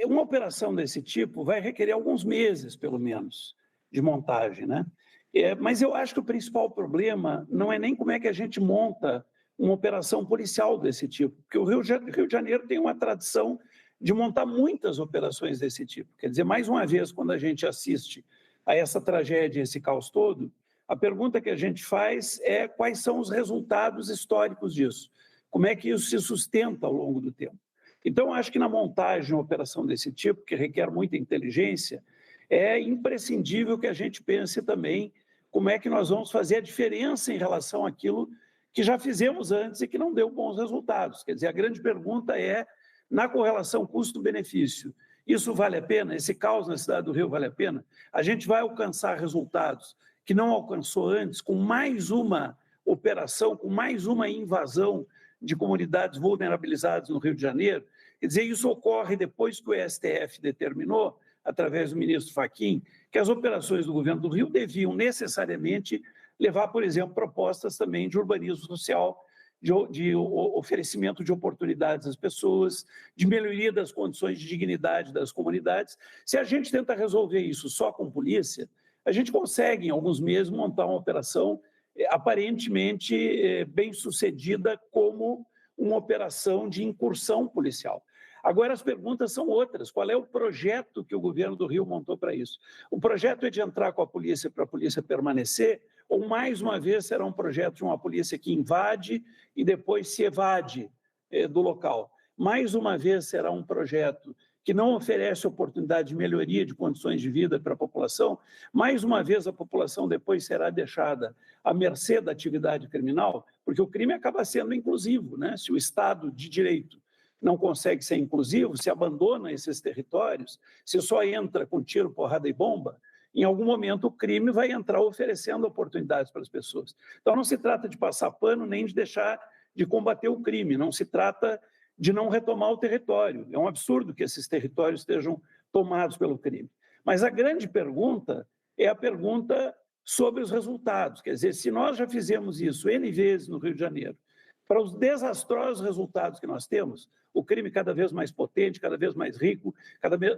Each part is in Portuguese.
Uma operação desse tipo vai requerer alguns meses, pelo menos, de montagem, né? Mas eu acho que o principal problema não é nem como é que a gente monta uma operação policial desse tipo, porque o Rio de Janeiro tem uma tradição de montar muitas operações desse tipo. Quer dizer, mais uma vez, quando a gente assiste a essa tragédia, esse caos todo, a pergunta que a gente faz é quais são os resultados históricos disso, como é que isso se sustenta ao longo do tempo. Então, acho que na montagem de uma operação desse tipo, que requer muita inteligência, é imprescindível que a gente pense também como é que nós vamos fazer a diferença em relação àquilo que já fizemos antes e que não deu bons resultados. Quer dizer, a grande pergunta é, na correlação custo-benefício, isso vale a pena? Esse caos na cidade do Rio vale a pena? A gente vai alcançar resultados que não alcançou antes com mais uma operação, com mais uma invasão de comunidades vulnerabilizadas no Rio de Janeiro? Quer dizer, isso ocorre depois que o STF determinou, através do ministro Fachin, que as operações do governo do Rio deviam necessariamente levar, por exemplo, propostas também de urbanismo social, de oferecimento de oportunidades às pessoas, de melhoria das condições de dignidade das comunidades. Se a gente tenta resolver isso só com polícia, a gente consegue, em alguns meses, montar uma operação aparentemente bem-sucedida como uma operação de incursão policial. Agora, as perguntas são outras. Qual é o projeto que o governo do Rio montou para isso? O projeto é de entrar com a polícia para a polícia permanecer, ou, mais uma vez, será um projeto de uma polícia que invade e depois se evade do local? Mais uma vez, será um projeto que não oferece oportunidade de melhoria de condições de vida para a população? Mais uma vez, a população depois será deixada à mercê da atividade criminal, porque o crime acaba sendo inclusivo, né? Se o Estado de Direito não consegue ser inclusivo, se abandona esses territórios, se só entra com tiro, porrada e bomba, em algum momento o crime vai entrar oferecendo oportunidades para as pessoas. Então não se trata de passar pano nem de deixar de combater o crime, não se trata de não retomar o território. É um absurdo que esses territórios estejam tomados pelo crime. Mas a grande pergunta é a pergunta sobre os resultados. Quer dizer, se nós já fizemos isso N vezes no Rio de Janeiro, para os desastrosos resultados que nós temos, o crime cada vez mais potente, cada vez mais rico,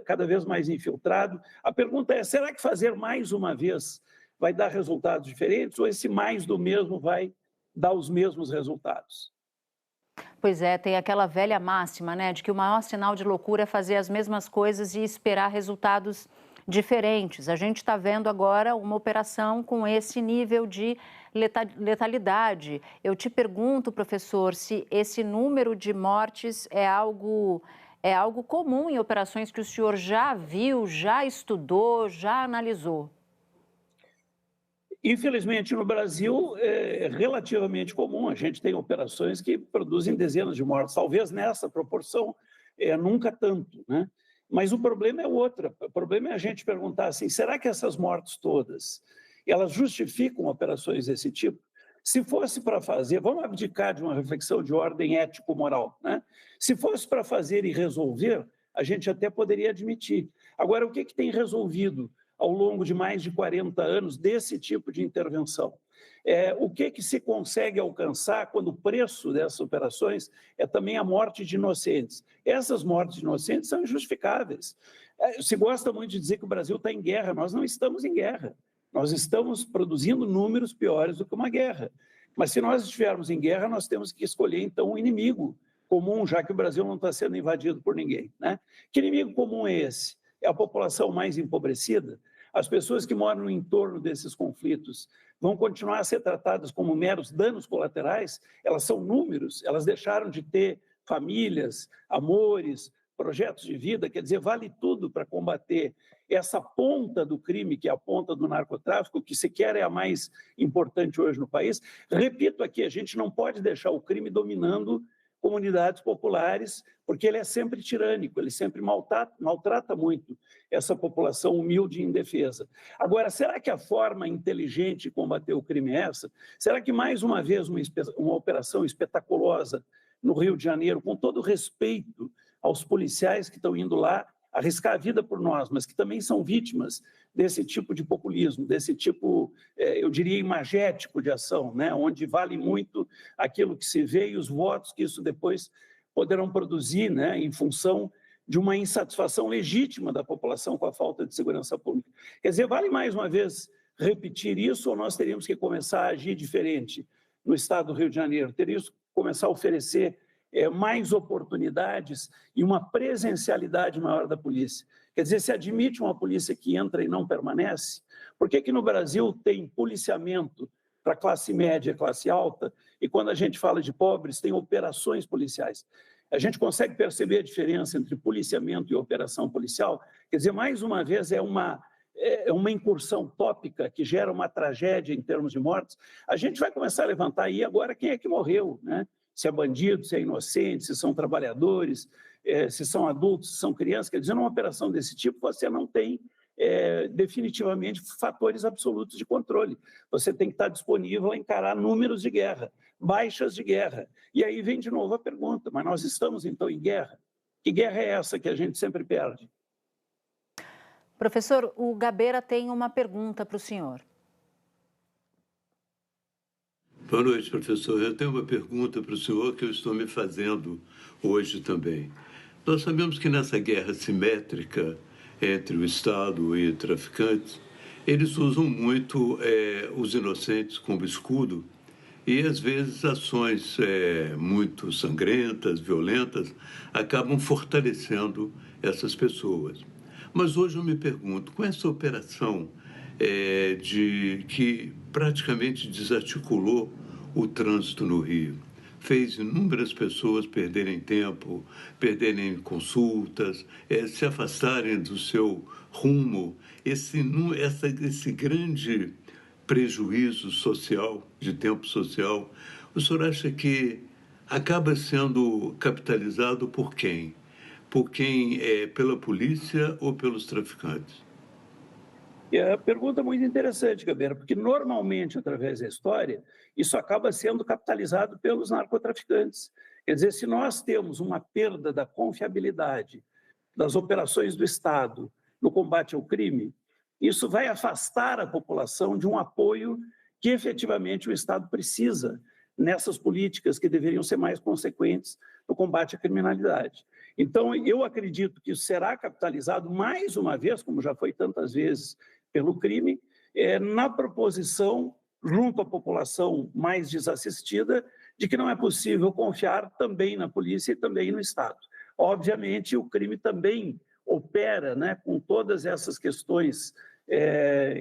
cada vez mais infiltrado, a pergunta é, será que fazer mais uma vez vai dar resultados diferentes ou esse mais do mesmo vai dar os mesmos resultados? Pois é, tem aquela velha máxima, né, de que o maior sinal de loucura é fazer as mesmas coisas e esperar resultados diferentes. A gente está vendo agora uma operação com esse nível de letalidade. Eu te pergunto, professor, se esse número de mortes é algo comum em operações que o senhor já viu, já estudou, já analisou. Infelizmente, no Brasil, é relativamente comum. A gente tem operações que produzem dezenas de mortes, talvez nessa proporção, nunca tanto, né? Mas o problema é outro. O problema é a gente perguntar assim, será que essas mortes todas, elas justificam operações desse tipo? Se fosse para fazer, vamos abdicar de uma reflexão de ordem ético-moral, né? Se fosse para fazer e resolver, a gente até poderia admitir. Agora, o que tem resolvido ao longo de mais de 40 anos desse tipo de intervenção? O que se consegue alcançar quando o preço dessas operações é também a morte de inocentes? Essas mortes de inocentes são injustificáveis. Se gosta muito de dizer que o Brasil está em guerra, nós não estamos em guerra. Nós estamos produzindo números piores do que uma guerra. Mas se nós estivermos em guerra, nós temos que escolher, então, um inimigo comum, já que o Brasil não está sendo invadido por ninguém, né? Que inimigo comum é esse? É a população mais empobrecida? As pessoas que moram no entorno desses conflitos vão continuar a ser tratadas como meros danos colaterais? Elas são números, elas deixaram de ter famílias, amores, projetos de vida, quer dizer, vale tudo para combater essa ponta do crime, que é a ponta do narcotráfico, que sequer é a mais importante hoje no país. Repito aqui, a gente não pode deixar o crime dominando comunidades populares, porque ele é sempre tirânico, ele sempre maltrata muito essa população humilde e indefesa. Agora, será que a forma inteligente de combater o crime é essa? Será que, mais uma vez, uma operação espetaculosa no Rio de Janeiro, com todo respeito aos policiais que estão indo lá arriscar a vida por nós, mas que também são vítimas desse tipo de populismo, desse tipo, eu diria, imagético de ação, né? Onde vale muito aquilo que se vê e os votos que isso depois poderão produzir, né? Em função de uma insatisfação legítima da população com a falta de segurança pública. Quer dizer, vale mais uma vez repetir isso ou nós teríamos que começar a agir diferente no estado do Rio de Janeiro? Teríamos que começar a oferecer mais oportunidades e uma presencialidade maior da polícia. Quer dizer, se admite uma polícia que entra e não permanece, por que que no Brasil tem policiamento para classe média e classe alta e quando a gente fala de pobres tem operações policiais? A gente consegue perceber a diferença entre policiamento e operação policial? Quer dizer, mais uma vez, é uma incursão tópica que gera uma tragédia em termos de mortes. A gente vai começar a levantar aí agora quem é que morreu, né? Se é bandido, se é inocente, se são trabalhadores, se são adultos, se são crianças. Quer dizer, numa operação desse tipo, você não tem definitivamente fatores absolutos de controle. Você tem que estar disponível a encarar números de guerra, baixas de guerra. E aí vem de novo a pergunta, mas nós estamos então em guerra? Que guerra é essa que a gente sempre perde? Professor, o Gabeira tem uma pergunta para o senhor. Boa noite, professor. Eu tenho uma pergunta para o senhor que eu estou me fazendo hoje também. Nós sabemos que nessa guerra simétrica entre o Estado e traficantes, eles usam muito os inocentes como escudo e, às vezes, ações muito sangrentas, violentas, acabam fortalecendo essas pessoas. Mas hoje eu me pergunto, com essa operação que praticamente desarticulou o trânsito no Rio, fez inúmeras pessoas perderem tempo, perderem consultas, se afastarem do seu rumo, esse grande prejuízo social, de tempo social, o senhor acha que acaba sendo capitalizado por quem? Por quem? Pela polícia ou pelos traficantes? É uma pergunta muito interessante, Gabeira, porque normalmente, através da história, isso acaba sendo capitalizado pelos narcotraficantes. Quer dizer, se nós temos uma perda da confiabilidade das operações do Estado no combate ao crime, isso vai afastar a população de um apoio que efetivamente o Estado precisa nessas políticas que deveriam ser mais consequentes no combate à criminalidade. Então, eu acredito que isso será capitalizado mais uma vez, como já foi tantas vezes, pelo crime, na proposição, junto à população mais desassistida, de que não é possível confiar também na polícia e também no Estado. Obviamente, o crime também opera, né, com todas essas questões,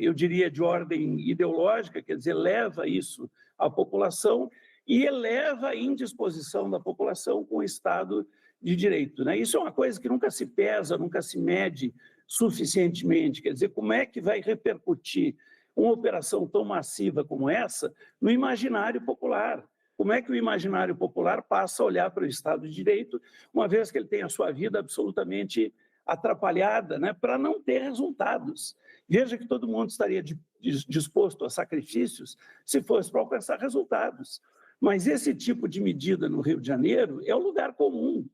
eu diria, de ordem ideológica, quer dizer, leva isso à população e eleva a indisposição da população com o Estado de Direito, né? Isso é uma coisa que nunca se pesa, nunca se mede suficientemente. Quer dizer, como é que vai repercutir uma operação tão massiva como essa no imaginário popular? Como é que o imaginário popular passa a olhar para o Estado de Direito, uma vez que ele tem a sua vida absolutamente atrapalhada, né, para não ter resultados? Veja que todo mundo estaria disposto a sacrifícios se fosse para alcançar resultados. Mas esse tipo de medida no Rio de Janeiro é o lugar comum.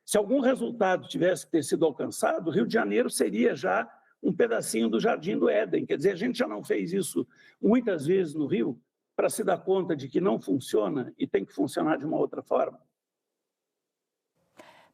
Se algum resultado tivesse que ter sido alcançado, o Rio de Janeiro seria já um pedacinho do Jardim do Éden. Quer dizer, a gente já não fez isso muitas vezes no Rio para se dar conta de que não funciona e tem que funcionar de uma outra forma.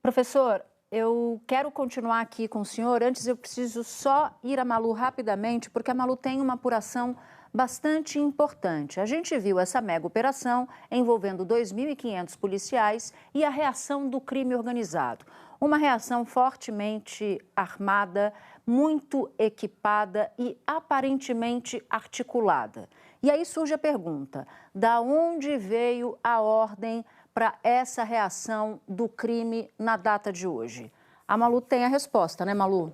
Professor, eu quero continuar aqui com o senhor. Antes, eu preciso só ir a Malu rapidamente, porque a Malu tem uma apuração bastante importante. A gente viu essa mega operação envolvendo 2.500 policiais e a reação do crime organizado. Uma reação fortemente armada, muito equipada e aparentemente articulada. E aí surge a pergunta: da onde veio a ordem para essa reação do crime na data de hoje? A Malu tem a resposta, né, Malu?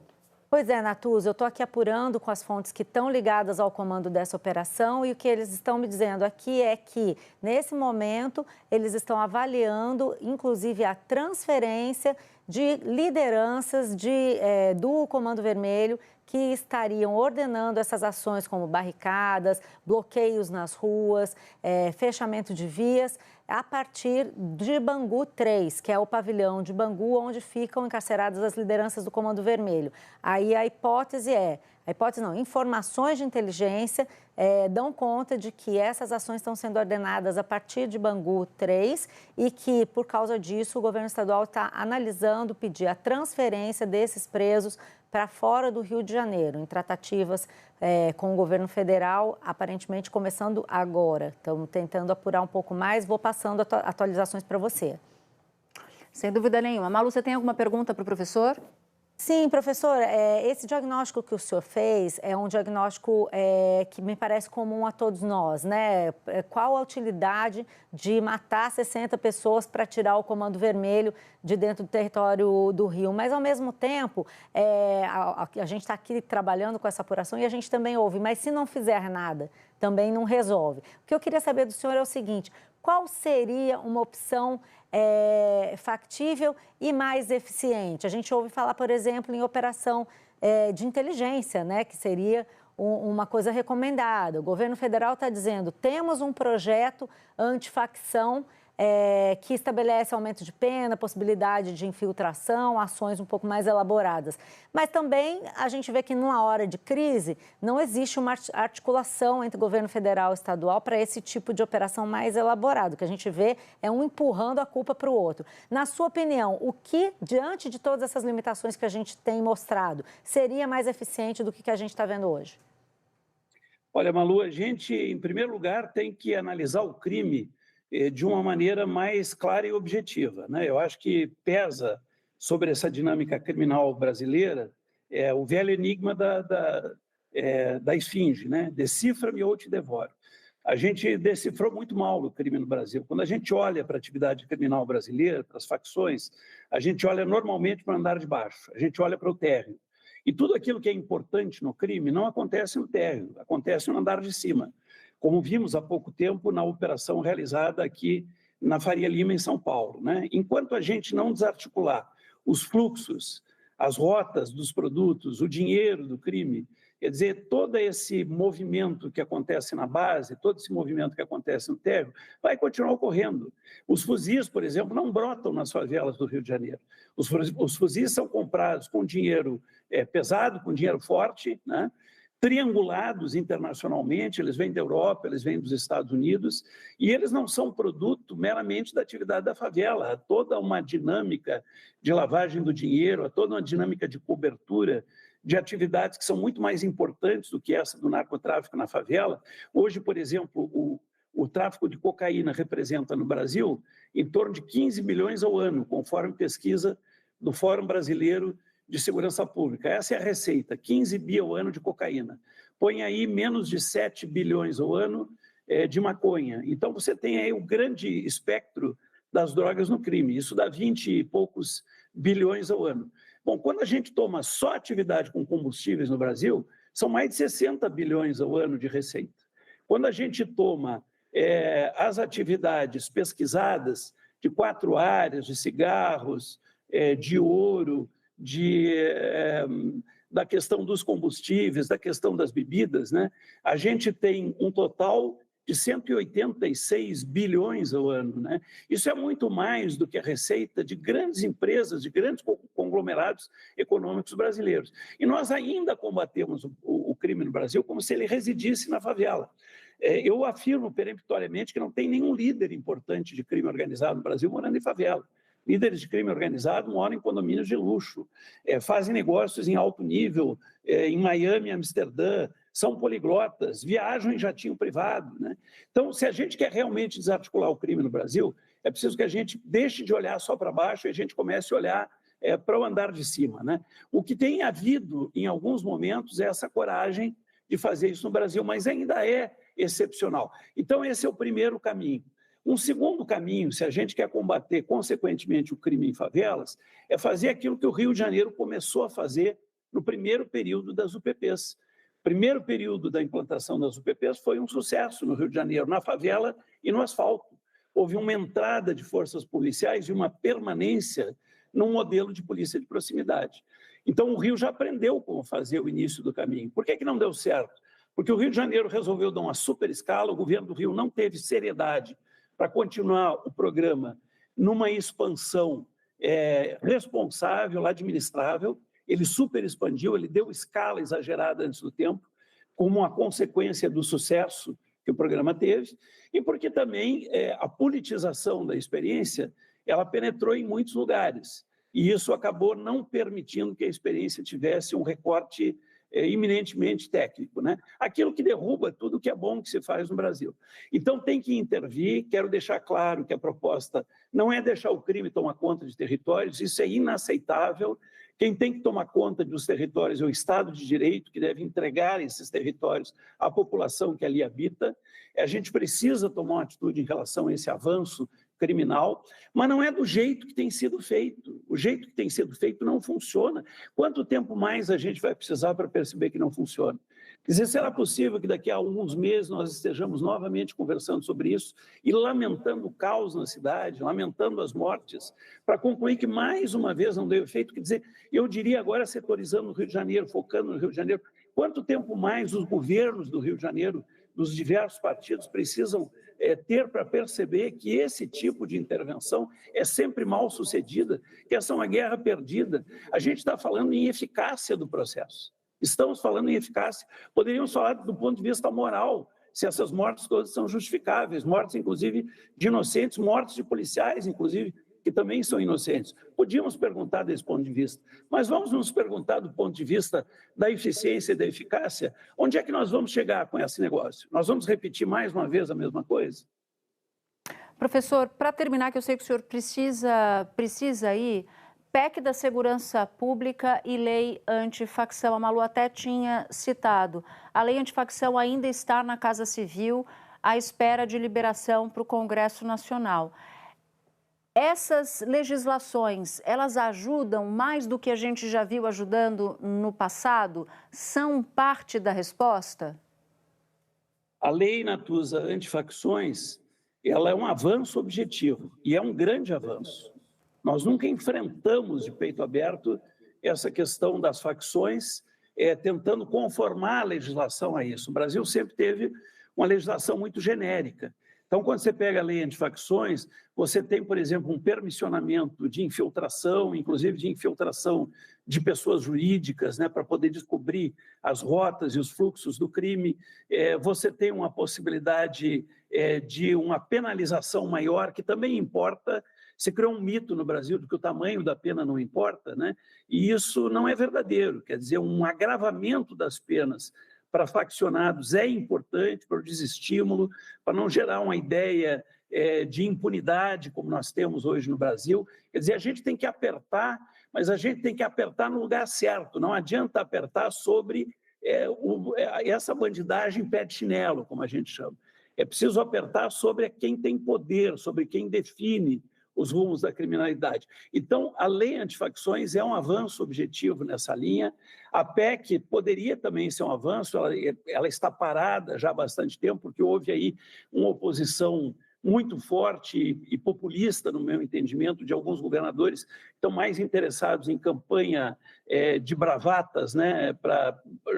Pois é, Natuza, eu estou aqui apurando com as fontes que estão ligadas ao comando dessa operação e o que eles estão me dizendo aqui é que, nesse momento, eles estão avaliando, inclusive, a transferência de lideranças do Comando Vermelho que estariam ordenando essas ações como barricadas, bloqueios nas ruas, fechamento de vias, a partir de Bangu 3, que é o pavilhão de Bangu, onde ficam encarceradas as lideranças do Comando Vermelho. Aí a hipótese é a hipótese não, informações de inteligência dão conta de que essas ações estão sendo ordenadas a partir de Bangu 3 e que, por causa disso, o governo estadual está analisando pedir a transferência desses presos para fora do Rio de Janeiro, em tratativas com o governo federal, aparentemente começando agora. Estamos tentando apurar um pouco mais, vou passando atualizações para você. Sem dúvida nenhuma. Malu, você tem alguma pergunta para o professor? Sim, professor, esse diagnóstico que o senhor fez é um diagnóstico que me parece comum a todos nós, né? Qual a utilidade de matar 60 pessoas para tirar o Comando Vermelho de dentro do território do Rio? Mas, ao mesmo tempo, a gente está aqui trabalhando com essa apuração e a gente também ouve, mas se não fizer nada, também não resolve. O que eu queria saber do senhor é o seguinte, qual seria uma opção factível e mais eficiente? A gente ouve falar, por exemplo, em operação de inteligência, né, que seria uma coisa recomendada. O governo federal está dizendo, temos um projeto antifacção que estabelece aumento de pena, possibilidade de infiltração, ações um pouco mais elaboradas. Mas também a gente vê que numa hora de crise não existe uma articulação entre governo federal e estadual para esse tipo de operação mais elaborado. O que a gente vê é um empurrando a culpa para o outro. Na sua opinião, o que, diante de todas essas limitações que a gente tem mostrado, seria mais eficiente do que a gente está vendo hoje? Olha, Malu, a gente, em primeiro lugar, tem que analisar o crime de uma maneira mais clara e objetiva, né? Eu acho que pesa sobre essa dinâmica criminal brasileira o velho enigma da esfinge, né? Decifra-me ou te devoro. A gente decifrou muito mal o crime no Brasil. Quando a gente olha para a atividade criminal brasileira, para as facções, a gente olha normalmente para o andar de baixo, a gente olha para o térreo. E tudo aquilo que é importante no crime não acontece no térreo, acontece no andar de cima, como vimos há pouco tempo na operação realizada aqui na Faria Lima, em São Paulo, né? Enquanto a gente não desarticular os fluxos, as rotas dos produtos, o dinheiro do crime, quer dizer, todo esse movimento que acontece na base, todo esse movimento que acontece no térreo, vai continuar ocorrendo. Os fuzis, por exemplo, não brotam nas favelas do Rio de Janeiro. Os fuzis são comprados com dinheiro pesado, com dinheiro forte, né? Triangulados internacionalmente, eles vêm da Europa, eles vêm dos Estados Unidos, e eles não são produto meramente da atividade da favela. Há toda uma dinâmica de lavagem do dinheiro, há toda uma dinâmica de cobertura de atividades que são muito mais importantes do que essa do narcotráfico na favela. Hoje, por exemplo, o tráfico de cocaína representa no Brasil em torno de 15 milhões ao ano, conforme pesquisa do Fórum Brasileiro de Segurança Pública. Essa é a receita, 15 bi ao ano de cocaína. Põe aí menos de 7 bilhões ao ano de maconha. Então, você tem aí o grande espectro das drogas no crime. Isso dá 20 e poucos bilhões ao ano. Bom, quando a gente toma só atividade com combustíveis no Brasil, são mais de 60 bilhões ao ano de receita. Quando a gente toma as atividades pesquisadas de 4 áreas, de cigarros, de ouro, da questão dos combustíveis, da questão das bebidas, né? A gente tem um total de 186 bilhões ao ano, né? Isso é muito mais do que a receita de grandes empresas, de grandes conglomerados econômicos brasileiros. E nós ainda combatemos o crime no Brasil como se ele residisse na favela. Eu afirmo peremptoriamente que não tem nenhum líder importante de crime organizado no Brasil morando em favela. Líderes de crime organizado moram em condomínios de luxo, fazem negócios em alto nível, em Miami, Amsterdã, são poliglotas, viajam em jatinho privado, né? Então, se a gente quer realmente desarticular o crime no Brasil, é preciso que a gente deixe de olhar só para baixo e a gente comece a olhar para o andar de cima, né? O que tem havido, em alguns momentos, é essa coragem de fazer isso no Brasil, mas ainda é excepcional. Então, esse é o primeiro caminho. Um segundo caminho, se a gente quer combater, consequentemente, o crime em favelas, é fazer aquilo que o Rio de Janeiro começou a fazer no primeiro período das UPPs. O primeiro período da implantação das UPPs foi um sucesso no Rio de Janeiro, na favela e no asfalto. Houve uma entrada de forças policiais e uma permanência num modelo de polícia de proximidade. Então, o Rio já aprendeu como fazer o início do caminho. Por que não deu certo? Porque o Rio de Janeiro resolveu dar uma super escala, o governo do Rio não teve seriedade para continuar o programa numa expansão responsável, administrável, ele super expandiu, ele deu escala exagerada antes do tempo, como uma consequência do sucesso que o programa teve, e porque também a politização da experiência, ela penetrou em muitos lugares, e isso acabou não permitindo que a experiência tivesse um recorte eminentemente técnico, né? Aquilo que derruba tudo que é bom que se faz no Brasil. Então tem que intervir, quero deixar claro que a proposta não é deixar o crime tomar conta de territórios, isso é inaceitável. Quem tem que tomar conta dos territórios é o Estado de Direito, que deve entregar esses territórios à população que ali habita. A gente precisa tomar uma atitude em relação a esse avanço criminal, mas não é do jeito que tem sido feito. O jeito que tem sido feito não funciona. Quanto tempo mais a gente vai precisar para perceber que não funciona? Quer dizer, será possível que daqui a alguns meses nós estejamos novamente conversando sobre isso e lamentando o caos na cidade, lamentando as mortes, para concluir que mais uma vez não deu efeito? Quer dizer, eu diria agora setorizando o Rio de Janeiro, focando no Rio de Janeiro, quanto tempo mais os governos do Rio de Janeiro, dos diversos partidos, precisam ter para perceber que esse tipo de intervenção é sempre mal sucedida, que essa é uma guerra perdida. A gente está falando em eficácia do processo. Estamos falando em eficácia. Poderíamos falar do ponto de vista moral, se essas mortes todas são justificáveis, mortes, inclusive, de inocentes, mortes de policiais, inclusive, que também são inocentes. Podíamos perguntar desse ponto de vista, mas vamos nos perguntar do ponto de vista da eficiência e da eficácia, onde é que nós vamos chegar com esse negócio? Nós vamos repetir mais uma vez a mesma coisa? Professor, para terminar, que eu sei que o senhor precisa ir, PEC da Segurança Pública e Lei Antifacção. A Malu até tinha citado. A Lei Antifacção ainda está na Casa Civil à espera de liberação para o Congresso Nacional. Essas legislações, elas ajudam mais do que a gente já viu ajudando no passado? São parte da resposta? A lei, Natuza, antifacções, ela é um avanço objetivo e é um grande avanço. Nós nunca enfrentamos de peito aberto essa questão das facções, tentando conformar a legislação a isso. O Brasil sempre teve uma legislação muito genérica. Então, quando você pega a lei antifacções, você tem, por exemplo, um permissionamento de infiltração, inclusive de infiltração de pessoas jurídicas, né, para poder descobrir as rotas e os fluxos do crime. Você tem uma possibilidade de uma penalização maior, que também importa. Se criou um mito no Brasil de que o tamanho da pena não importa, né? E isso não é verdadeiro. Quer dizer, um agravamento das penas para faccionados é importante para o desestímulo, para não gerar uma ideia de impunidade, como nós temos hoje no Brasil. Quer dizer, a gente tem que apertar, mas a gente tem que apertar no lugar certo. Não adianta apertar sobre essa bandidagem pé de chinelo, como a gente chama. É preciso apertar sobre quem tem poder, sobre quem define os rumos da criminalidade. Então, a lei antifacções é um avanço objetivo nessa linha. A PEC poderia também ser um avanço, ela está parada já há bastante tempo, porque houve aí uma oposição muito forte e populista, no meu entendimento, de alguns governadores que estão mais interessados em campanha de bravatas, né,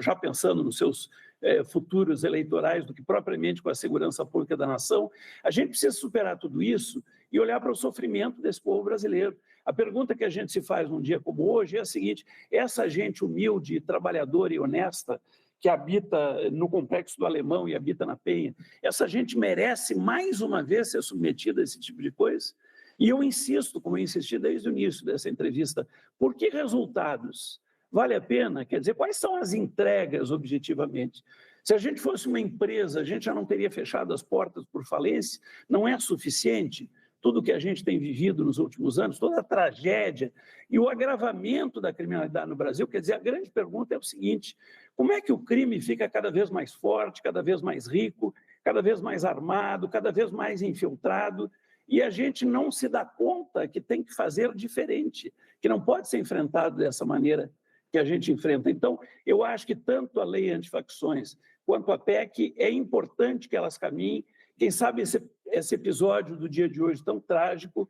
já pensando nos seus futuros eleitorais do que propriamente com a segurança pública da nação. A gente precisa superar tudo isso e olhar para o sofrimento desse povo brasileiro. A pergunta que a gente se faz num dia como hoje é a seguinte: essa gente humilde, trabalhadora e honesta que habita no Complexo do Alemão e habita na Penha, essa gente merece mais uma vez ser submetida a esse tipo de coisa? E eu insisto, como eu insisti desde o início dessa entrevista, por que resultados? Vale a pena? Quer dizer, quais são as entregas objetivamente? Se a gente fosse uma empresa, a gente já não teria fechado as portas por falência? Não é suficiente tudo que a gente tem vivido nos últimos anos, toda a tragédia e o agravamento da criminalidade no Brasil? Quer dizer, a grande pergunta é o seguinte: como é que o crime fica cada vez mais forte, cada vez mais rico, cada vez mais armado, cada vez mais infiltrado, e a gente não se dá conta que tem que fazer diferente, que não pode ser enfrentado dessa maneira que a gente enfrenta? Então, eu acho que tanto a lei antifacções quanto a PEC é importante que elas caminhem. Quem sabe esse episódio do dia de hoje tão trágico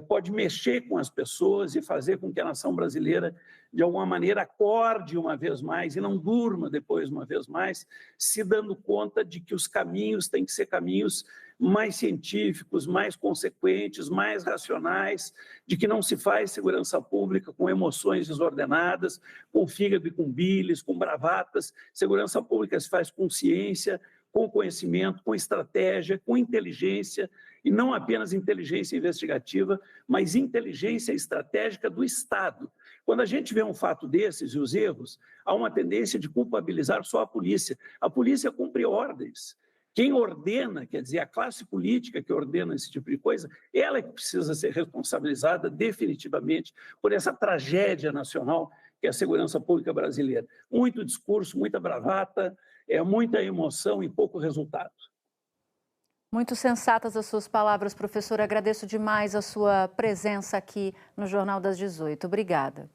pode mexer com as pessoas e fazer com que a nação brasileira, de alguma maneira, acorde uma vez mais e não durma depois uma vez mais, se dando conta de que os caminhos têm que ser caminhos mais científicos, mais consequentes, mais racionais, de que não se faz segurança pública com emoções desordenadas, com fígado e com bilis, com bravatas. Segurança pública se faz com ciência, com conhecimento, com estratégia, com inteligência, e não apenas inteligência investigativa, mas inteligência estratégica do Estado. Quando a gente vê um fato desses e os erros, há uma tendência de culpabilizar só a polícia. A polícia cumpre ordens. Quem ordena, quer dizer, a classe política que ordena esse tipo de coisa, ela é que precisa ser responsabilizada definitivamente por essa tragédia nacional que é a segurança pública brasileira. Muito discurso, muita bravata, muita emoção e pouco resultado. Muito sensatas as suas palavras, professor. Agradeço demais a sua presença aqui no Jornal das 18. Obrigada.